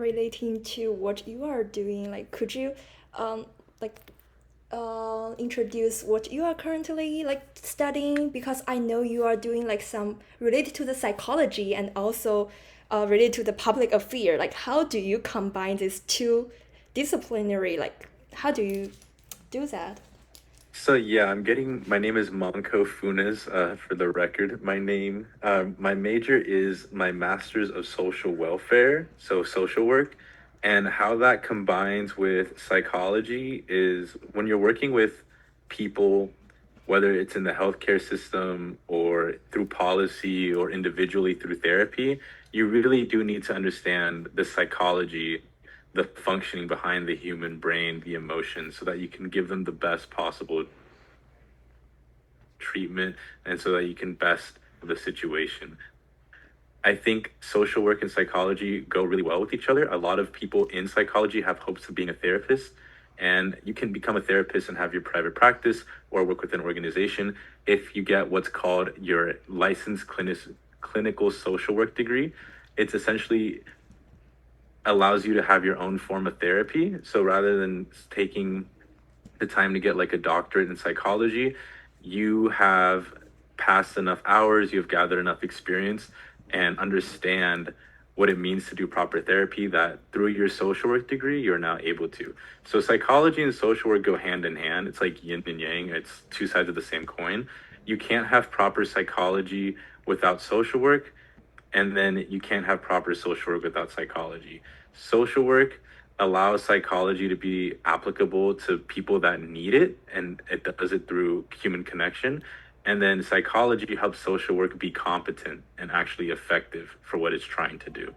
relating to what you are doing, like could you um like introduce what you are currently like studying? Because I know you are doing like some related to the psychology and also related to the public affair. Like how do you combine these two disciplinary, like how do you do that? So yeah, my name is Manko Funes, for the record. My major is my master's of social welfare, so social work. And how that combines with psychology is when you're working with people, whether it's in the healthcare system or through policy or individually through therapy, you really do need to understand the psychology, the functioning behind the human brain, the emotions, so that you can give them the best possible treatment and so that you can best the situation. I think social work and psychology go really well with each other. A lot of people in psychology have hopes of being a therapist, and you can become a therapist and have your private practice or work with an organization if you get what's called your clinical social work degree. It's essentially allows you to have your own form of therapy. So rather than taking the time to get like a doctorate in psychology, you have passed enough hours, you've gathered enough experience and understand what it means to do proper therapy that through your social work degree, you're now able to. So psychology and social work go hand in hand. It's like yin and yang, it's two sides of the same coin. You can't have proper psychology without social work, and then you can't have proper social work without psychology. Social work allows psychology to be applicable to people that need it, and it does it through human connection. And then psychology helps social work be competent and actually effective for what it's trying to do.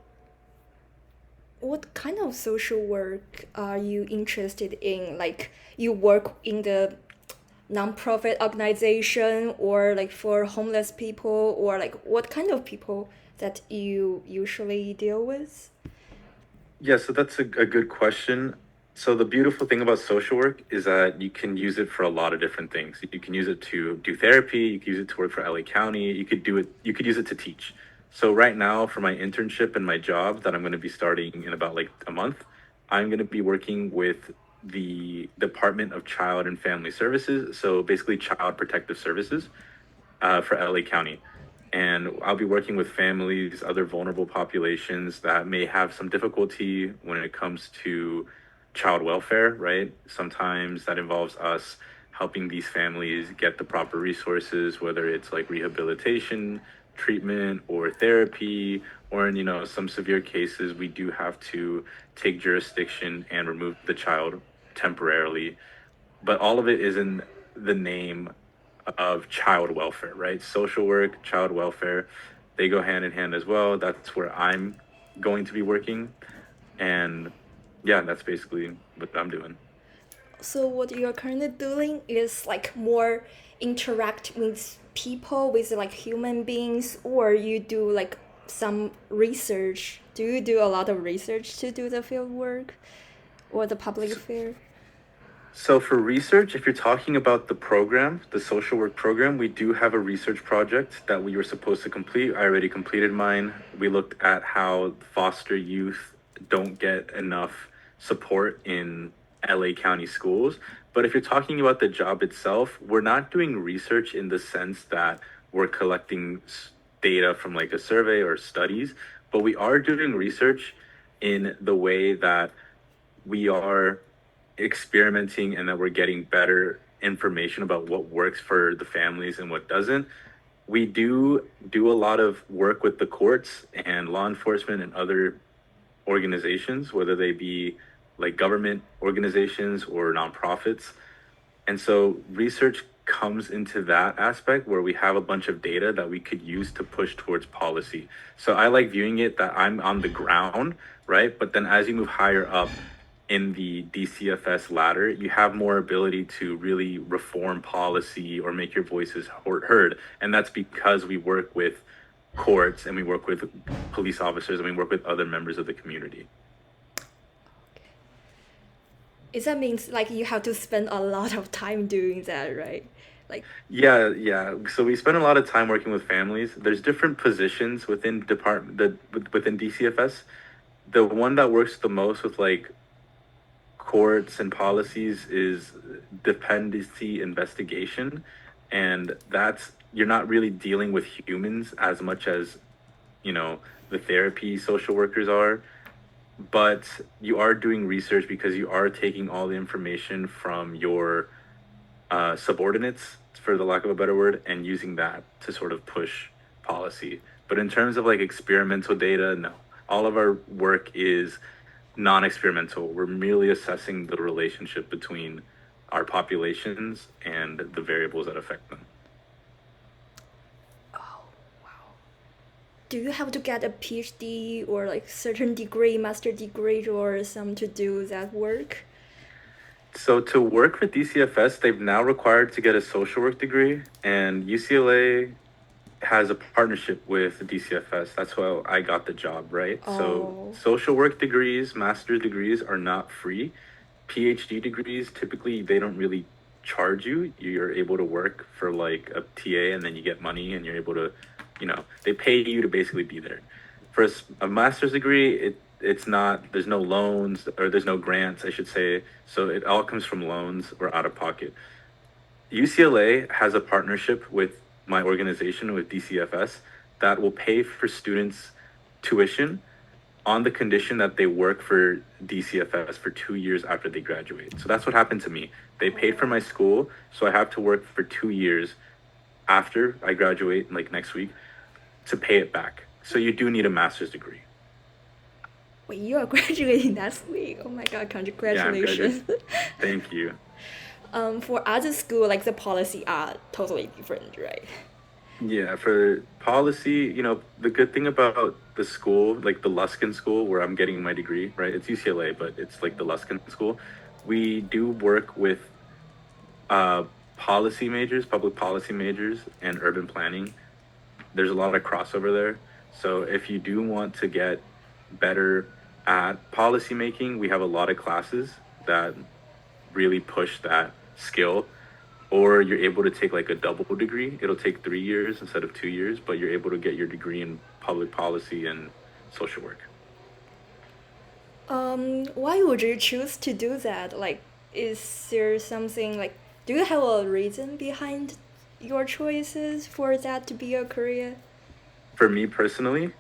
What kind of social work are you interested in? Like you work in the nonprofit organization or like for homeless people, or like what kind of people that you usually deal with? Yeah, so that's a good question. So the beautiful thing about social work is that you can use it for a lot of different things. You can use it to do therapy, you can use it to work for LA County, you could use it to teach. So right now for my internship and my job that I'm going to be starting in about like a month, I'm going to be working with the Department of Child and Family Services, so basically Child Protective Services, for LA County. And I'll be working with families, other vulnerable populations that may have some difficulty when it comes to child welfare, right? Sometimes that involves us helping these families get the proper resources, whether it's like rehabilitation, treatment, or therapy, or in, some severe cases, we do have to take jurisdiction and remove the child temporarily. But all of it is in the name of child welfare, right? Social work, child welfare, they go hand in hand as well. That's where I'm going to be working. And yeah, that's basically what I'm doing. So what you're currently doing is like more interact with people, with like human beings, or you do like some research? Do you do a lot of research to do the field work or the public So, affair? so for research, if you're talking about the program, the social work program, we do have a research project that we were supposed to complete. I already completed mine. We looked at how foster youth don't get enough support in LA County schools. But if you're talking about the job itself, we're not doing research in the sense that we're collecting data from like a survey or studies, but we are doing research in the way that we are experimenting and that we're getting better information about what works for the families and what doesn't. We do a lot of work with the courts and law enforcement and other organizations, whether they be like government organizations or nonprofits. And so research comes into that aspect where we have a bunch of data that we could use to push towards policy. So I like viewing it that I'm on the ground, right? But then as you move higher up in the DCFS ladder, you have more ability to really reform policy or make your voices heard. And that's because we work with courts and we work with police officers and we work with other members of the community. Is that means like you have to spend a lot of time doing that, right? Like Yeah, yeah. So we spend a lot of time working with families. There's different positions within DCFS. The one that works the most with like courts and policies is dependency investigation, and that's you're not really dealing with humans as much as, you know, the therapy social workers are, but you are doing research because you are taking all the information from your subordinates, for the lack of a better word, and using that to sort of push policy. But in terms of like experimental data, no. All of our work is non-experimental. We're merely assessing the relationship between our populations and the variables that affect them. Oh, wow. Do you have to get a PhD or like certain degree, master degree or some to do that work? So to work with DCFS, they've now required to get a social work degree, and UCLA has a partnership with DCFS. That's how I got the job, right? So Oh, social work degrees, master's degrees are not free. PhD degrees, typically they don't really charge you. You're able to work for like a TA and then you get money and you're able to, they pay you to basically be there. For a master's degree, it's not, there's no loans or there's no grants, I should say. So it all comes from loans or out of pocket. UCLA has a partnership with my organization, with DCFS, that will pay for students' tuition on the condition that they work for DCFS for 2 years after they graduate. So that's what happened to me. They paid for my school, so I have to work for 2 years after I graduate, like next week, to pay it back. So you do need a master's degree. wait, you are graduating next week. Oh my god, Yeah, I'm graduating. congratulations. Thank you. For other school, like the policy are totally different, right? Yeah, for policy, the good thing about the school, like the Luskin School, where I'm getting my degree, right? It's UCLA, but it's like the Luskin School. We do work with uh, policy majors, public policy majors, and urban planning. There's a lot of crossover there. So if you do want to get better at policy making, we have a lot of classes that really push that skill. Or you're able to take like a double degree. It'll take 3 years instead of 2 years, but you're able to get your degree in public policy and social work. Why would you choose to do that? Like, is there something like, do you have a reason behind your choices for that to be a career? For me personally,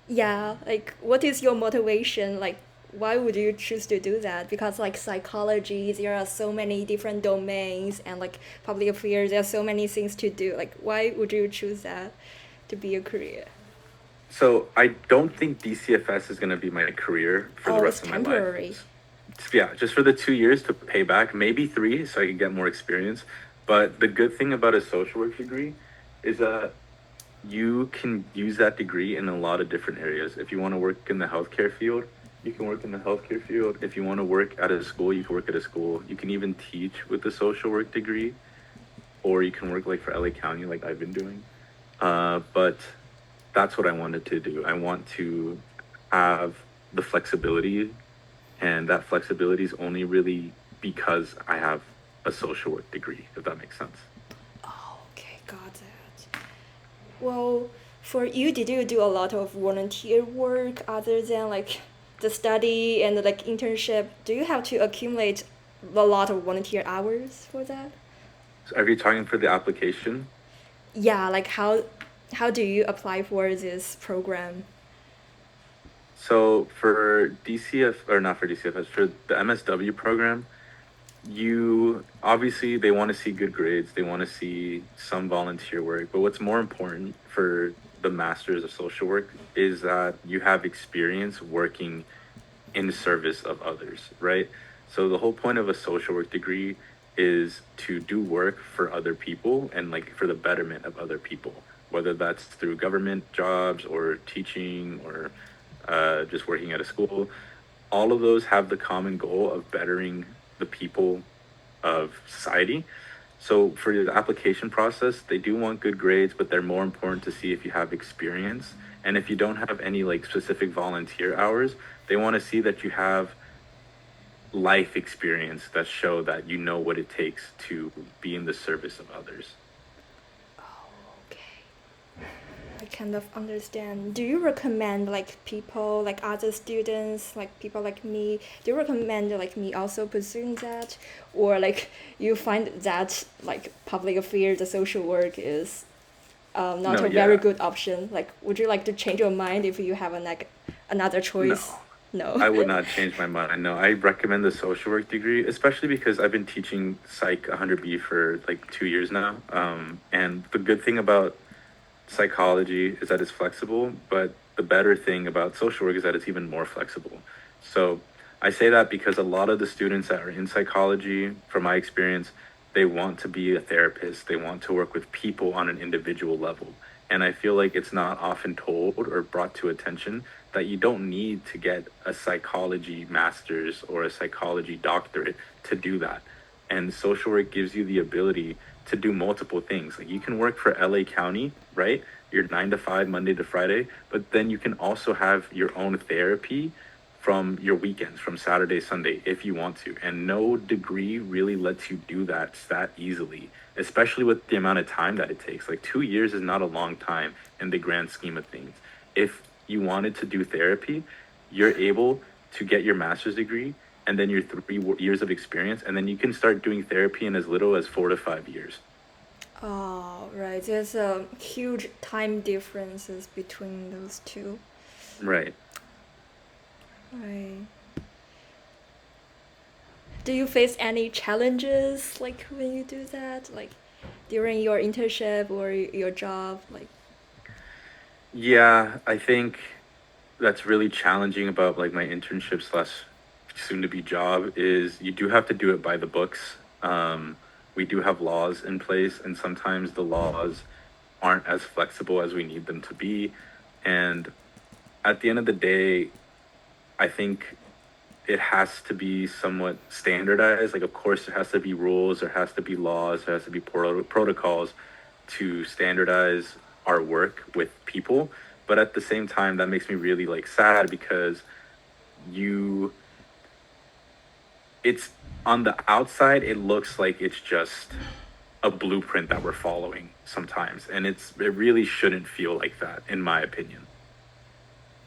Yeah, like, what is your motivation? Like, why would you choose to do that? Because, like, psychology, there are so many different domains, and, like, public affairs, there are so many things to do. Like, why would you choose that to be a career? so I don't think DCFS is going to be my career for the Oh, it's rest of my life. temporary. Yeah, just for the 2 years to pay back, maybe three, so I can get more experience. But the good thing about a social work degree is that you can use that degree in a lot of different areas. If you want to work in the healthcare field, you can work in the healthcare field. If you want to work at a school, you can work at a school. You can even teach with the social work degree, or you can work like for LA County, like I've been doing. But that's what I wanted to do. I want to have the flexibility, and that flexibility is only really because I have a social work degree, if that makes sense. Oh, okay, got that. Well, for you, did you do a lot of volunteer work other than like the study and like internship? Do you have to accumulate a lot of volunteer hours for that? So are you talking for the application? Yeah, like how do you apply for this program? So for DCF, or not for DCFS, for the MSW program, you obviously they want to see good grades, they want to see some volunteer work, but what's more important for the masters of social work is that you have experience working in service of others, right? So the whole point of a social work degree is to do work for other people and like for the betterment of other people, whether that's through government jobs or teaching or just working at a school. All of those have the common goal of bettering the people of society. So for the application process, they do want good grades, but they're more important to see if you have experience. And if you don't have any like specific volunteer hours, they want to see that you have life experience that show that you know what it takes to be in the service of others. Oh, okay. I kind of understand. Do you recommend like people, like other students, like people like me? Do you recommend like me also pursuing that, or like you find that like public affairs, the social work is not No, a very yeah. good option? Like, would you like to change your mind if you have another No. choice? No. I would not change my mind. No, I recommend the social work degree, especially because I've been teaching Psych 100B for like 2 years now. And the good thing about psychology is that it's flexible, but the better thing about social work is that it's even more flexible. So I say that because a lot of the students that are in psychology, from my experience, they want to be a therapist. They want to work with people on an individual level. And I feel like it's not often told or brought to attention that you don't need to get a psychology master's or a psychology doctorate to do that. And social work gives you the ability to do multiple things. Like you can work for LA County, right? You're 9 to 5, Monday to Friday, but then you can also have your own therapy from your weekends, from Saturday, Sunday, if you want to. And no degree really lets you do that easily, especially with the amount of time that it takes. Like 2 years is not a long time in the grand scheme of things. If you wanted to do therapy, you're able to get your master's degree and then your 3 years of experience, and then you can start doing therapy in as little as 4 to 5 years. Oh, right. There's a huge time differences between those two. Right. Right. Do you face any challenges like when you do that, like during your internship or your job? Like, Yeah, I think that's really challenging about like my internship slash soon to be job is you do have to do it by the books. We do have laws in place, and sometimes the laws aren't as flexible as we need them to be. And at the end of the day, I think it has to be somewhat standardized. Like, of course, there has to be rules, there has to be laws, there has to be protocols to standardize our work with people. But at the same time, that makes me really like sad because you, it's on the outside, it looks like it's just a blueprint that we're following sometimes, and it really shouldn't feel like that, in my opinion.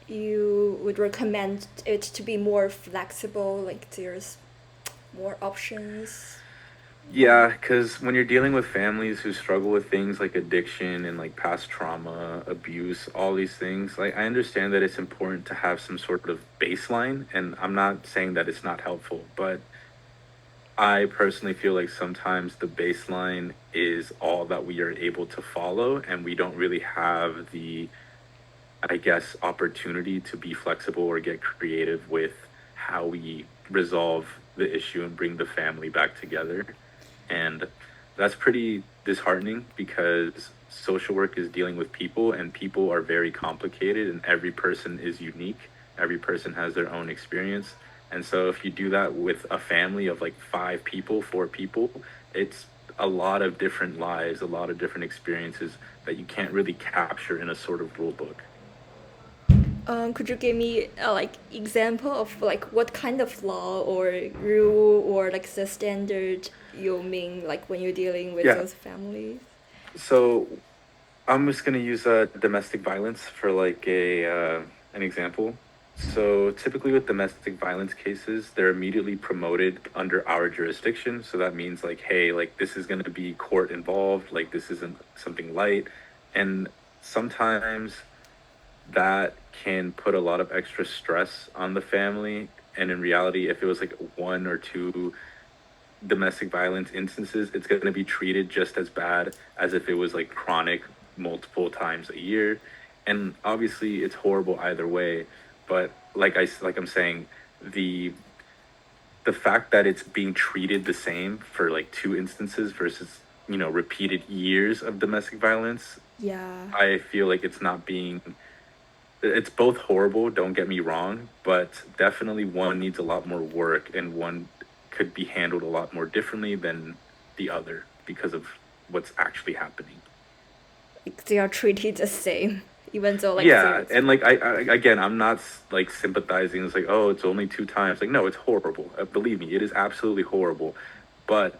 you would recommend it to be more flexible, like there's more options. Yeah, because when you're dealing with families who struggle with things like addiction and like past trauma, abuse, all these things, like I understand that it's important to have some sort of baseline, and I'm not saying that it's not helpful, but I personally feel like sometimes the baseline is all that we are able to follow, and we don't really have the, I guess, opportunity to be flexible or get creative with how we resolve the issue and bring the family back together. And that's pretty disheartening because social work is dealing with people, and people are very complicated, and every person is unique. Every person has their own experience. And so if you do that with a family of like 5 people, 4 people, it's a lot of different lives, a lot of different experiences that you can't really capture in a sort of rule book. Could you give me a like example of like what kind of law or rule or like the standard you mean like when you're dealing with Yeah. those families? So I'm just gonna use domestic violence for like a an example. So typically with domestic violence cases, they're immediately promoted under our jurisdiction. So that means like, hey, like this is gonna be court involved, like this isn't something light. And sometimes that can put a lot of extra stress on the family. And in reality, if it was like 1 or 2 domestic violence instances, it's going to be treated just as bad as if it was like chronic multiple times a year. And obviously, it's horrible either way. But like I'm saying, the the fact that it's being treated the same for like 2 instances versus repeated years of domestic violence, Yeah. I feel like it's both horrible, don't get me wrong, but definitely one needs a lot more work and one could be handled a lot more differently than the other because of what's actually happening. Like they are treated the same, even though like Yeah, there's and like I again, I'm not like sympathizing. It's like, oh, it's only 2 times. Like, no, it's horrible. Believe me, it is absolutely horrible. But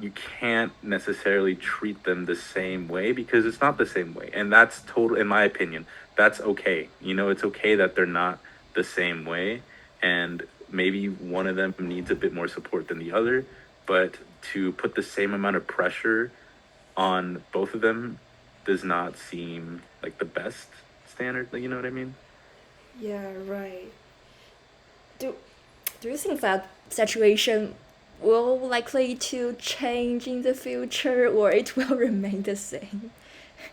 you can't necessarily treat them the same way because it's not the same way. And that's total, in my opinion, that's okay. It's okay that they're not the same way. And maybe one of them needs a bit more support than the other. But to put the same amount of pressure on both of them does not seem like the best standard. You know what I mean? Yeah, right. Do do you think that situation will likely to change in the future or it will remain the same?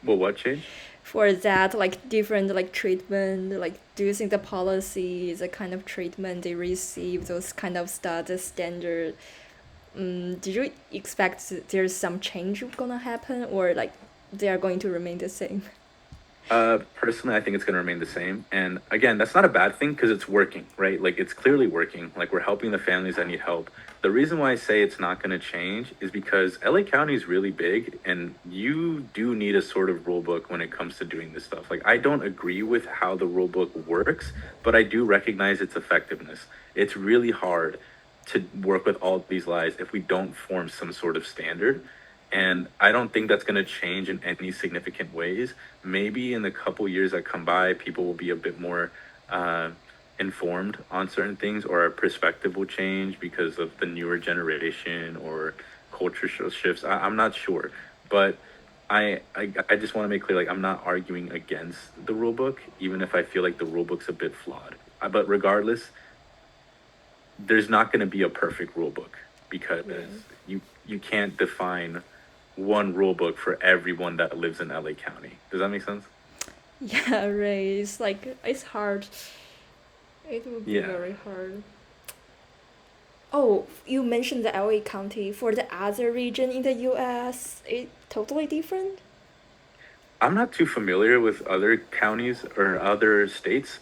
Well, what change? For that, like different like treatment, like do you think the policy, the kind of treatment they receive, those kind of stuff, the standard, did you expect there's some change gonna happen or like they are going to remain the same? Personally, I think it's going to remain the same. And again, that's not a bad thing because it's working, right? Like it's clearly working. Like we're helping the families that need help. The reason why I say it's not going to change is because LA County is really big and you do need a sort of rule book when it comes to doing this stuff. Like I don't agree with how the rule book works, but I do recognize its effectiveness. It's really hard to work with all these lies if we don't form some sort of standard. And I don't think that's going to change in any significant ways. Maybe in the couple years that come by, people will be a bit more uh, informed on certain things, or our perspective will change because of the newer generation or culture shifts. I'm not sure, but I just want to make clear, like I'm not arguing against the rule book, even if I feel like the rule book's a bit flawed. But regardless, there's not going to be a perfect rule book because Right. you can't define one rule book for everyone that lives in LA County. Does that make sense? Yeah, right. It's like it's hard. It would be Yeah. very hard. Oh, you mentioned the LA County. For the other region in the US, it totally different? I'm not too familiar with other counties or other states.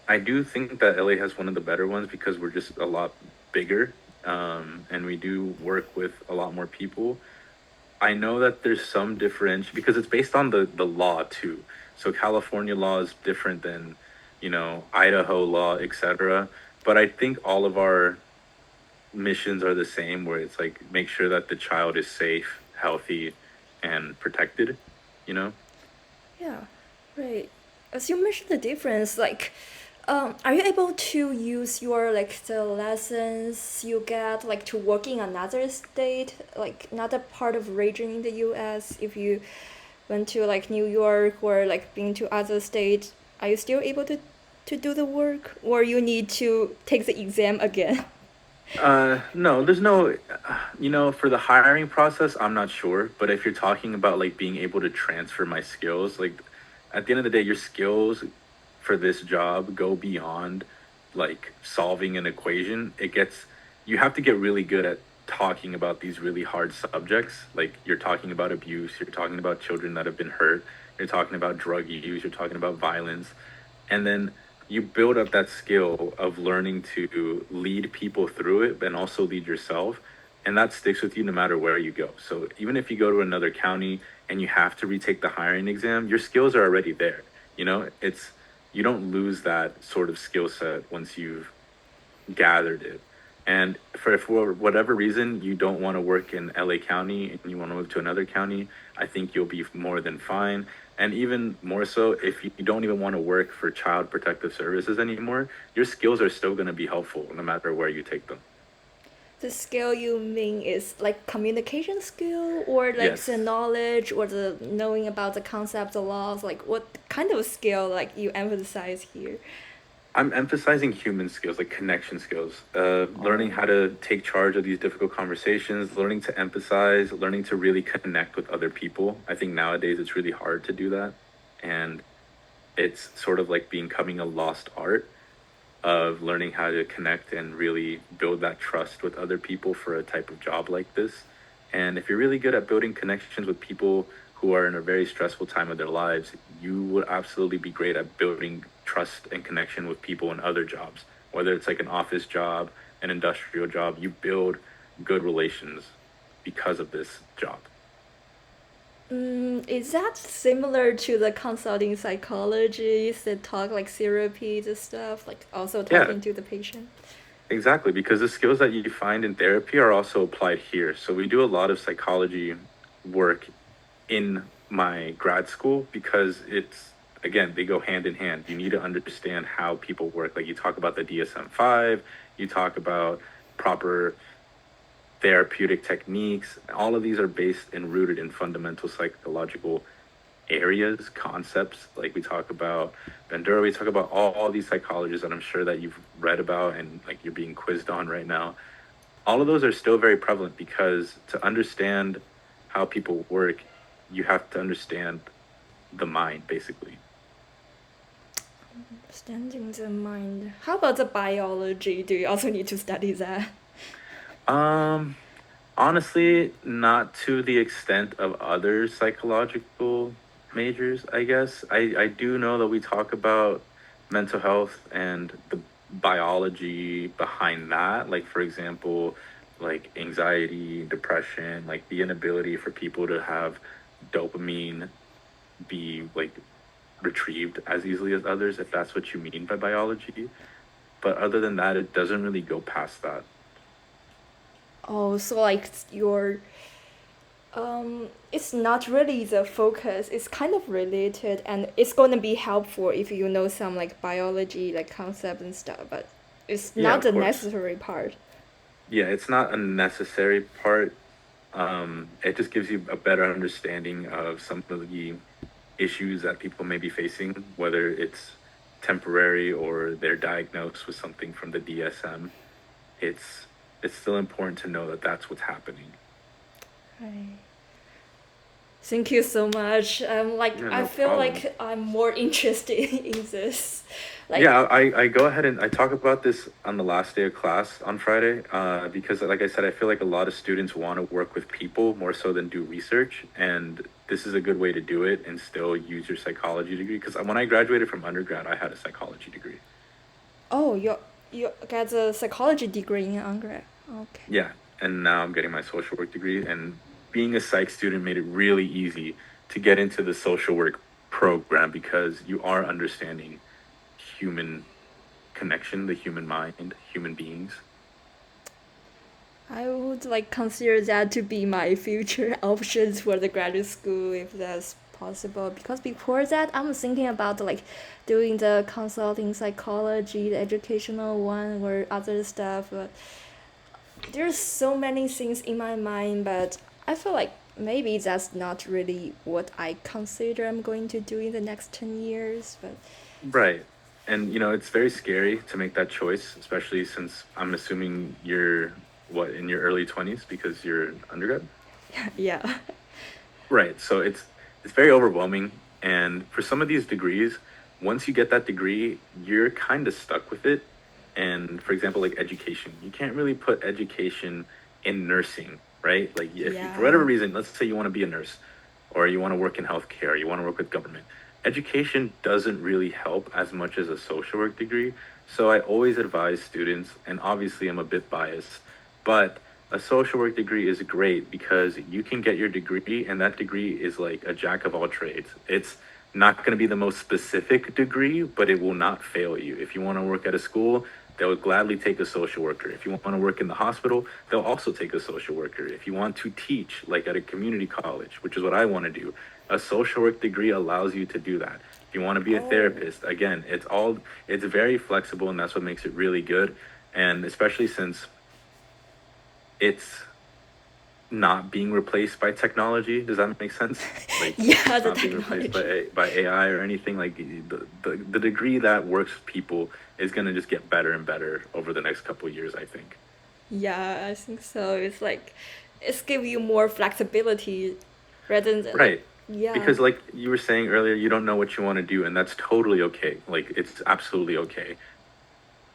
I do think that LA has one of the better ones because we're just a lot bigger, and we do work with a lot more people. I know that there's some differential because it's based on the law too. So California law is different than, Idaho law, etc. But I think all of our missions are the same, where it's like make sure that the child is safe, healthy, and protected. You know? Yeah, right. As you mentioned the difference, like, are you able to use your like the lessons you get like to work in another state, like another part of region in the U.S. If you went to like New York or like been to other states, are you still able to do the work, or you need to take the exam again? No, there's no, for the hiring process, I'm not sure. But if you're talking about like being able to transfer my skills, like at the end of the day, your skills for this job go beyond like solving an equation. You have to get really good at talking about these really hard subjects. Like you're talking about abuse, you're talking about children that have been hurt, you're talking about drug use, you're talking about violence. And then you build up that skill of learning to lead people through it and also lead yourself, and that sticks with you no matter where you go. So even if you go to another county and you have to retake the hiring exam, your skills are already there. It's you don't lose that sort of skill set once you've gathered it. And for whatever reason you don't want to work in LA County and you want to move to another county, I think you'll be more than fine. And even more so, if you don't even want to work for Child Protective Services anymore, your skills are still going to be helpful no matter where you take them. The skill you mean is like communication skill or like Yes. the knowledge or the knowing about the concept, the laws, like what kind of skill like you emphasize here? I'm emphasizing human skills, like connection skills, learning Oh, how to take charge of these difficult conversations, learning to empathize, learning to really connect with other people. I think nowadays it's really hard to do that. And it's sort of like becoming a lost art of learning how to connect and really build that trust with other people for a type of job like this. And if you're really good at building connections with people who are in a very stressful time of their lives, you would absolutely be great at building trust and connection with people in other jobs. Whether it's like an office job, an industrial job, you build good relations because of this job. is that similar to the consulting psychologists that talk like therapy and stuff, like also Yeah, talking to the patient? Exactly, because the skills that you find in therapy are also applied here. So we do a lot of psychology work in my grad school because it's, again, they go hand in hand. You need to understand how people work. Like you talk about the DSM-5, you talk about proper therapeutic techniques. All of these are based and rooted in fundamental psychological areas, concepts. Like we talk about Bandura, we talk about all these psychologists that I'm sure that you've read about and like you're being quizzed on right now. All of those are still very prevalent because to understand how people work, you have to understand the mind, basically. Understanding the mind. How about the biology? Do you also need to study that? Um, Honestly, not to the extent of other psychological majors, I guess. I do know that we talk about mental health and the biology behind that. Like, for example, like anxiety, depression, like the inability for people to have dopamine be like retrieved as easily as others, if that's what you mean by biology. But other than that, it doesn't really go past that. Oh, so like your it's not really the focus. It's kind of related, and it's gonna be helpful if you know some like biology, like concept and stuff. But it's Yeah, not of the course. necessary part. Yeah, it's not a necessary part. It just gives you a better understanding of some of the issues that people may be facing, whether it's temporary or they're diagnosed with something from the DSM. It's it's still important to know that that's what's happening. Right. Thank you so much. Like Yeah, I no feel problem. like I'm more interested in this. Like, Yeah, I go ahead and I talk about this on the last day of class on Friday, because like I said, I feel like a lot of students want to work with people more so than do research, and this is a good way to do it and still use your psychology degree. Because when I graduated from undergrad, I had a psychology degree. oh, you got a psychology degree in undergrad. Okay. Yeah, and now I'm getting my social work degree, and being a psych student made it really easy to get into the social work program because you are understanding human connection, the human mind, human beings. I would like consider that to be my future options for the graduate school if that's possible. Because before that, I'm thinking about like doing the consulting psychology, the educational one, or other stuff. But there's so many things in my mind, but I feel like maybe that's not really what I consider I'm going to do in the next 10 years. But Right. And it's very scary to make that choice, especially since I'm assuming you're what in your early 20s because you're an undergrad. yeah, Right. So it's very overwhelming, and for some of these degrees, once you get that degree, you're kind of stuck with it. And for example, like education, you can't really put education in nursing, right? Like if you, for whatever yeah. reason, let's say you want to be a nurse or you want to work in healthcare, you want to work with government. Education doesn't really help as much as a social work degree. So I always advise students, and obviously I'm a bit biased, but a social work degree is great because you can get your degree, and that degree is like a jack of all trades. It's not going to be the most specific degree, but it will not fail you. If you want to work at a school, they'll gladly take a social worker. If you want to work in the hospital, they'll also take a social worker. If you want to teach, like at a community college, which is what I want to do, a social work degree allows you to do that. If you want to be a Oh. therapist, again, it's very flexible, and that's what makes it really good. And especially since it's not being replaced by technology. Does that make sense? Like Yeah, it's the not being replaced by technology. by AI or anything. Like the degree that works for people is gonna just get better and better over the next couple of years, I think. Yeah, I think so. It's like it's give you more flexibility rather than like Right. yeah. Because like you were saying earlier, you don't know what you want to do, and that's totally okay. Like it's absolutely okay.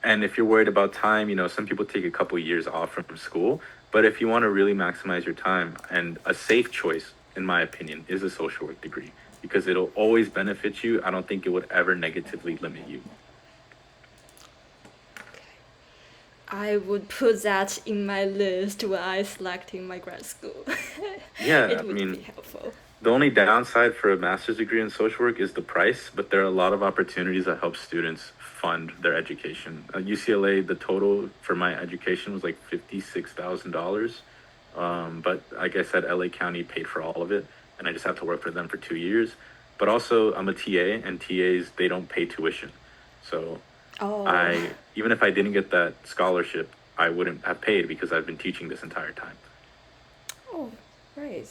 And if you're worried about time, some people take a couple years off from school. But if you want to really maximize your time, and a safe choice, in my opinion, is a social work degree because it'll always benefit you. I don't think it would ever negatively limit you. I would put that in my list when I selecting my grad school. Yeah, It I would be mean, helpful. The only downside for a master's degree in social work is the price, but there are a lot of opportunities that help students fund their education. At UCLA, the total for my education was like $56,000. But like I said, LA County paid for all of it, and I just have to work for them for 2 years. But also, I'm a TA, and TAs, they don't pay tuition. So Oh, even if I didn't get that scholarship, I wouldn't have paid because I've been teaching this entire time. oh, right.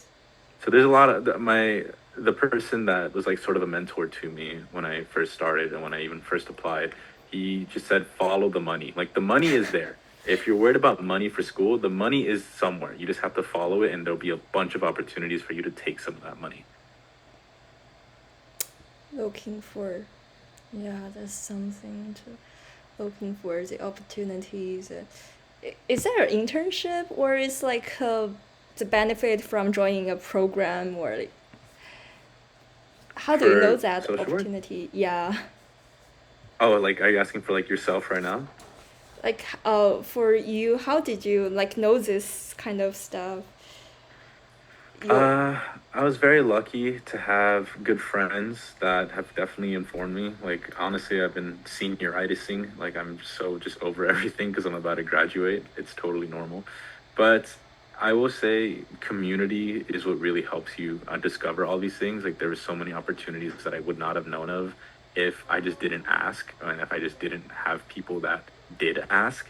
So there's a lot of the person that was like sort of a mentor to me when I first started and when I even first applied, he just said follow the money. Like the money is there. If you're worried about money for school, the money is somewhere. You just have to follow it and there'll be a bunch of opportunities for you to take some of that money. Looking for, yeah, that's something to looking for the opportunities. Is there an internship or is like the benefit from joining a program or like, how do you know For that social work? opportunity? Yeah, Oh, like are you asking for like yourself right now? like for you, how did you like know this kind of stuff? You, Uh, I was very lucky to have good friends that have definitely informed me. Like, honestly, I've been senioritising. Like, I'm so just over everything because I'm about to graduate. It's totally normal. But I will say community is what really helps you discover all these things. Like, there were so many opportunities that I would not have known of if I just didn't ask and if I just didn't have people that did ask.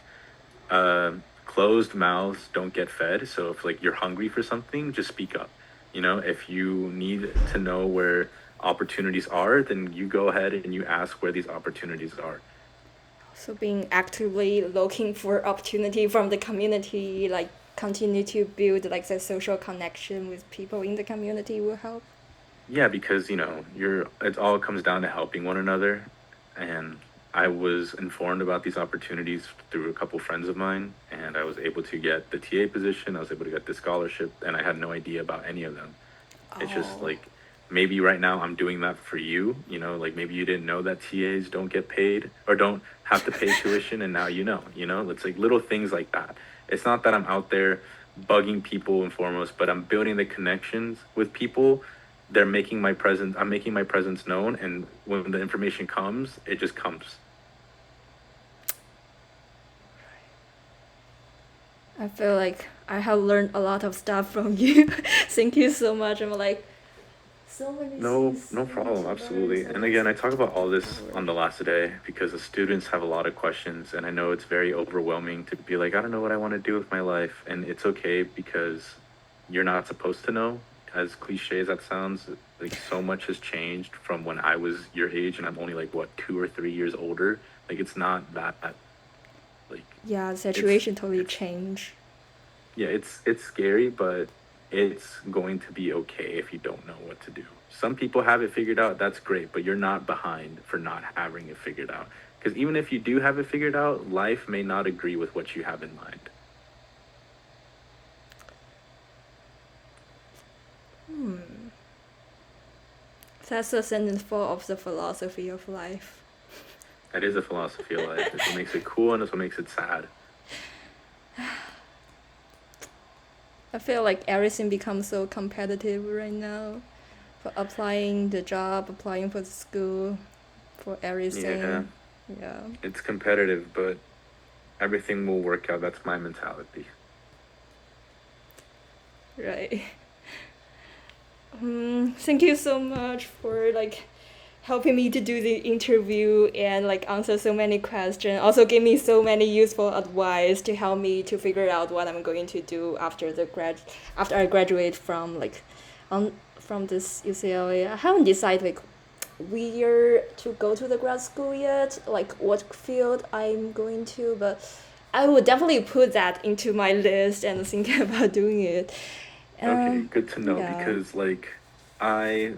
Closed mouths don't get fed. So if like you're hungry for something, just speak up. You know, if you need to know where opportunities are, then you go ahead and you ask where these opportunities are. so being actively looking for opportunity from the community, like continue to build like the social connection with people in the community will help. Yeah, because it all comes down to helping one another. And I was informed about these opportunities through a couple friends of mine, and I was able to get the TA position. I was able to get the scholarship, and I had no idea about any of them. It's just Oh, like maybe right now I'm doing that for you, like maybe you didn't know that TAs don't get paid or don't have to pay tuition and now it's like little things like that. It's not that I'm out there bugging people and foremost, but I'm building the connections with people. I'm making my presence known, and when the information comes, it just comes. I feel like I have learned a lot of stuff from you. Thank you so much. I'm like so many No, things no I need problem. to learn, Absolutely. so And many again, I things talk about all to this cover. on the last day because the students have a lot of questions, and I know it's very overwhelming to be like, I don't know what I want to do with my life. And it's okay because you're not supposed to know. As cliche as that sounds, like so much has changed from when I was your age, and I'm only like what 2 or 3 years older. Like it's not that like Yeah, the it's situation totally it's changed. yeah, it's scary, but it's going to be okay if you don't know what to do. Some people have it figured out, that's great, but you're not behind for not having it figured out. Because even if you do have it figured out, life may not agree with what you have in mind. That's the sentence full of the philosophy of life. That is a philosophy of life. It's what makes it cool and it's what makes it sad. I feel like everything becomes so competitive right now. For applying the job, applying for the school, for Yeah, everything. Yeah, it's competitive, but everything will work out. That's my mentality. right. Thank you so much for like helping me to do the interview and like answer so many questions. Also give me so many useful advice to help me to figure out what I'm going to do after I graduate from like from this UCLA. I haven't decided like where to go to the grad school yet, like what field I'm going to, but I would definitely put that into my list and think about doing it. Okay, good to know Yeah. because like I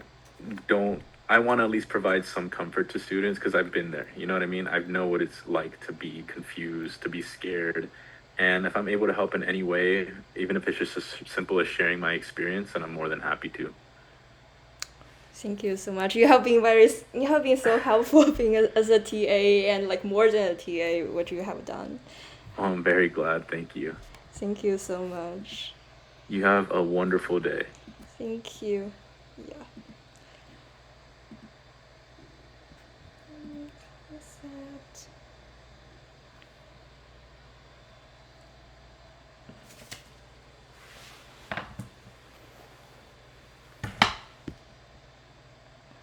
I want to at least provide some comfort to students because I've been there. You know what I mean? I know what it's like to be confused, to be scared. And if I'm able to help in any way, even if it's just as simple as sharing my experience, then I'm more than happy to. Thank you so much. You have been so helpful being as a TA and like more than a TA what you have done. I'm very glad. Thank you. Thank you so much. You have a wonderful day. Thank you. Yeah. What's that?